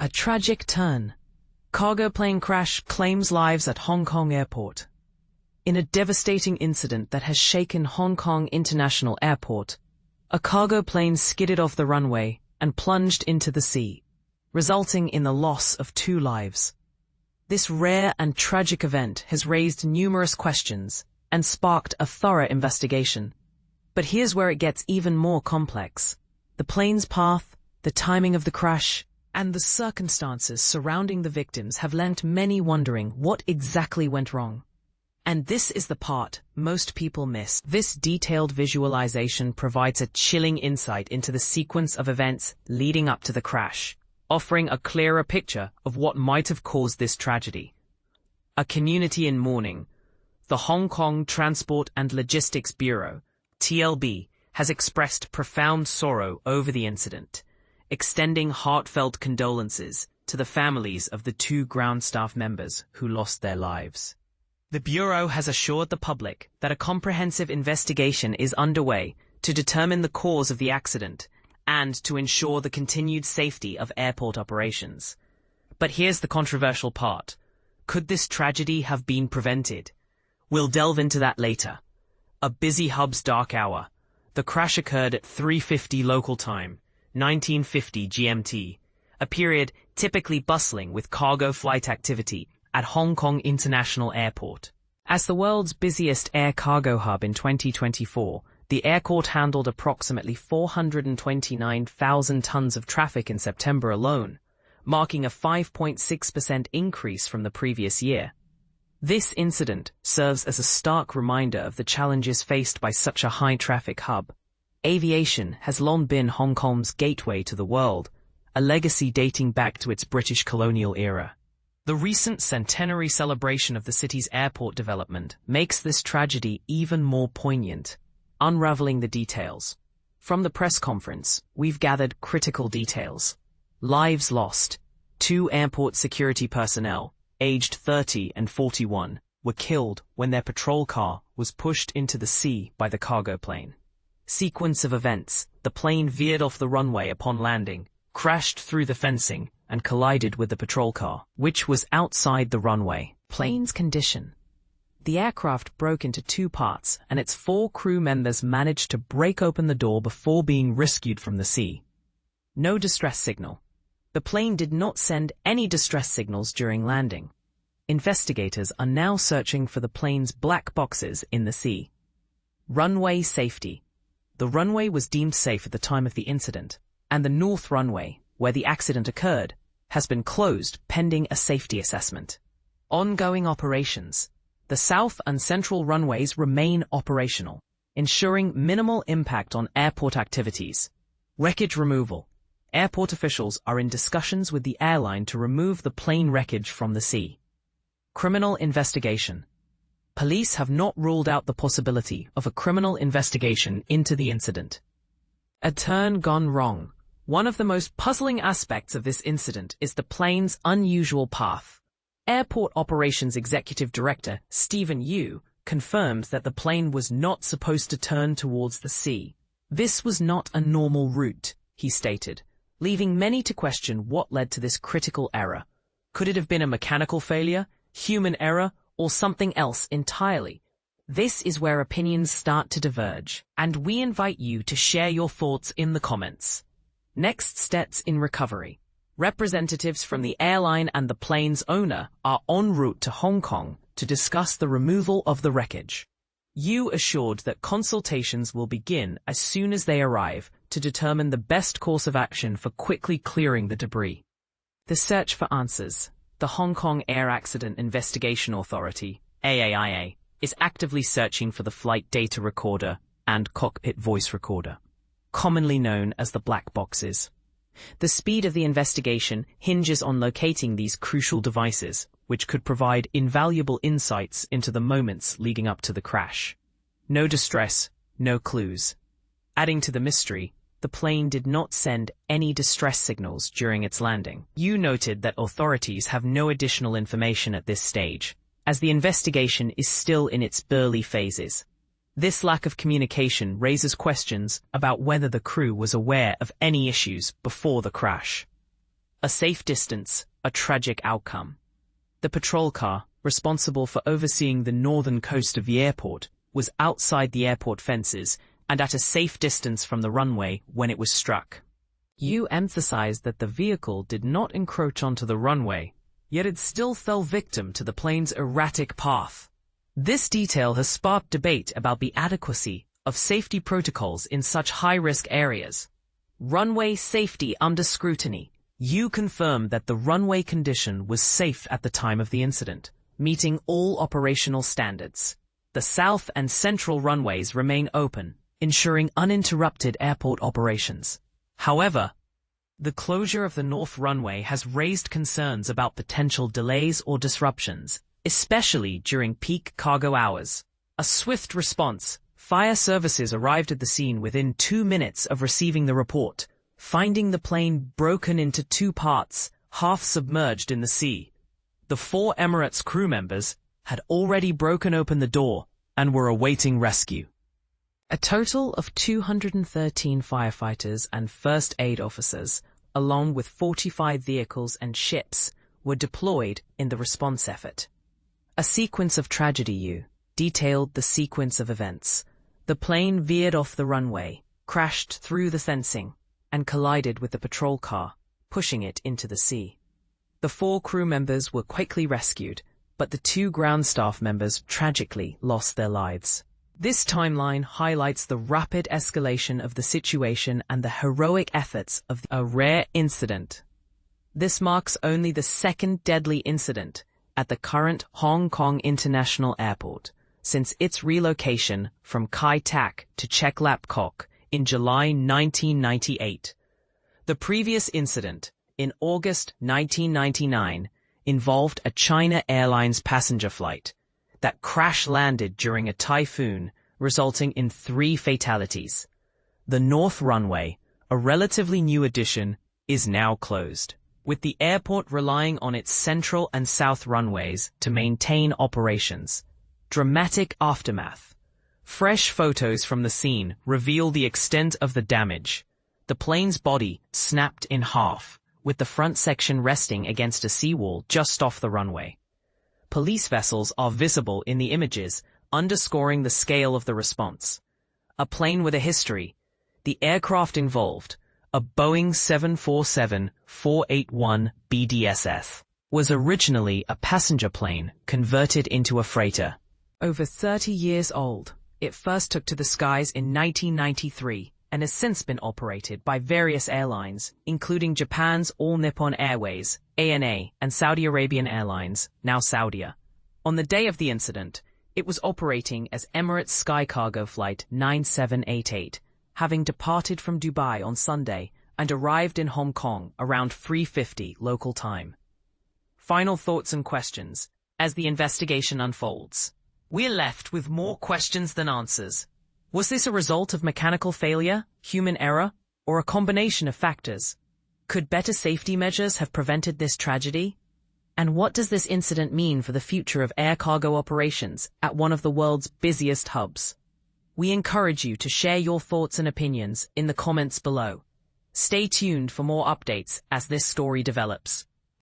A tragic turn. Cargo plane crash claims lives at Hong Kong airport. In a devastating incident that has shaken Hong Kong International Airport, a cargo plane skidded off the runway and plunged into the sea, resulting in the loss of 2 lives. This rare and tragic event has raised numerous questions and sparked a thorough investigation. But here's where it gets even more complex. The plane's path, the timing of the crash, and the circumstances surrounding the victims have left many wondering what exactly went wrong. And this is the part most people miss. This detailed visualization provides a chilling insight into the sequence of events leading up to the crash, offering a clearer picture of what might have caused this tragedy. A community in mourning. The Hong Kong Transport and Logistics Bureau, TLB, has expressed profound sorrow over the incident, extending heartfelt condolences to the families of the 2 ground staff members who lost their lives. The Bureau has assured the public that a comprehensive investigation is underway to determine the cause of the accident and to ensure the continued safety of airport operations. But here's the controversial part. Could this tragedy have been prevented? We'll delve into that later. A busy hub's dark hour. The crash occurred at 3:50 local time, 1950 GMT, a period typically bustling with cargo flight activity at Hong Kong International Airport. As the world's busiest air cargo hub in 2024, the airport handled approximately 429,000 tons of traffic in September alone, marking a 5.6% increase from the previous year. This incident serves as a stark reminder of the challenges faced by such a high-traffic hub. Aviation has long been Hong Kong's gateway to the world, a legacy dating back to its British colonial era. The recent centenary celebration of the city's airport development makes this tragedy even more poignant. Unraveling the details. From the press conference, we've gathered critical details. Lives lost. 2 airport security personnel, aged 30 and 41, were killed when their patrol car was pushed into the sea by the cargo plane. Sequence of events. The plane veered off the runway upon landing, crashed through the fencing, and collided with the patrol car, which was outside the runway. Plane's condition. The aircraft broke into 2 parts, and its 4 crew members managed to break open the door before being rescued from the sea. No distress signal. The plane did not send any distress signals during landing. Investigators are now searching for the plane's black boxes in the sea. Runway safety. The runway was deemed safe at the time of the incident, and the north runway, where the accident occurred, has been closed pending a safety assessment. Ongoing operations. The south and central runways remain operational, ensuring minimal impact on airport activities. Wreckage removal. Airport officials are in discussions with the airline to remove the plane wreckage from the sea. Criminal investigation. Police have not ruled out the possibility of a criminal investigation into the incident. A turn gone wrong. One of the most puzzling aspects of this incident is the plane's unusual path. Airport Operations Executive Director Stephen Yu confirmed that the plane was not supposed to turn towards the sea. This was not a normal route, he stated, leaving many to question what led to this critical error. Could it have been a mechanical failure, human error, or something else entirely? This is where opinions start to diverge, and we invite you to share your thoughts in the comments. Next steps in recovery. Representatives from the airline and the plane's owner are en route to Hong Kong to discuss the removal of the wreckage. Yu assured that consultations will begin as soon as they arrive to determine the best course of action for quickly clearing the debris. The search for answers. The Hong Kong Air Accident Investigation Authority, AAIA, is actively searching for the flight data recorder and cockpit voice recorder, commonly known as the black boxes. The speed of the investigation hinges on locating these crucial devices, which could provide invaluable insights into the moments leading up to the crash. No distress, no clues. Adding to the mystery, the plane did not send any distress signals during its landing. Yu noted that authorities have no additional information at this stage, as the investigation is still in its early phases. This lack of communication raises questions about whether the crew was aware of any issues before the crash. A safe distance, a tragic outcome. The patrol car, responsible for overseeing the northern coast of the airport, was outside the airport fences and at a safe distance from the runway when it was struck. You emphasized that the vehicle did not encroach onto the runway, yet it still fell victim to the plane's erratic path. This detail has sparked debate about the adequacy of safety protocols in such high-risk areas. Runway safety under scrutiny. You confirmed that the runway condition was safe at the time of the incident, meeting all operational standards. The south and central runways remain open, ensuring uninterrupted airport operations. However, the closure of the north runway has raised concerns about potential delays or disruptions, especially during peak cargo hours. A swift response. Fire services arrived at the scene within 2 minutes of receiving the report, finding the plane broken into 2 parts, half submerged in the sea. The 4 Emirates crew members had already broken open the door and were awaiting rescue. A total of 213 firefighters and first aid officers, along with 45 vehicles and ships, were deployed in the response effort. A sequence of tragedy. You detailed the sequence of events. The plane veered off the runway, crashed through the fencing, and collided with the patrol car, pushing it into the sea. The 4 crew members were quickly rescued, but the 2 ground staff members tragically lost their lives. This timeline highlights the rapid escalation of the situation and the heroic efforts of a rare incident. This marks only the 2nd deadly incident at the current Hong Kong International Airport since its relocation from Kai Tak to Chek Lap Kok in July 1998. The previous incident, in August 1999, involved a China Airlines passenger flight that crash-landed during a typhoon, resulting in 3 fatalities. The north runway, a relatively new addition, is now closed, with the airport relying on its central and south runways to maintain operations. Dramatic aftermath. Fresh photos from the scene reveal the extent of the damage. The plane's body snapped in half, with the front section resting against a seawall just off the runway. Police vessels are visible in the images, underscoring the scale of the response. A plane with a history. The aircraft involved, a Boeing 747-481 BDSF, was originally a passenger plane converted into a freighter. Over 30 years old, it first took to the skies in 1993 and has since been operated by various airlines, including Japan's All Nippon Airways, ANA, and Saudi Arabian Airlines, now Saudia. On the day of the incident, it was operating as Emirates Sky Cargo Flight 9788, having departed from Dubai on Sunday and arrived in Hong Kong around 3:50 local time. Final thoughts and questions as the investigation unfolds. We're left with more questions than answers. Was this a result of mechanical failure, human error, or a combination of factors? Could better safety measures have prevented this tragedy? And what does this incident mean for the future of air cargo operations at one of the world's busiest hubs? We encourage you to share your thoughts and opinions in the comments below. Stay tuned for more updates as this story develops.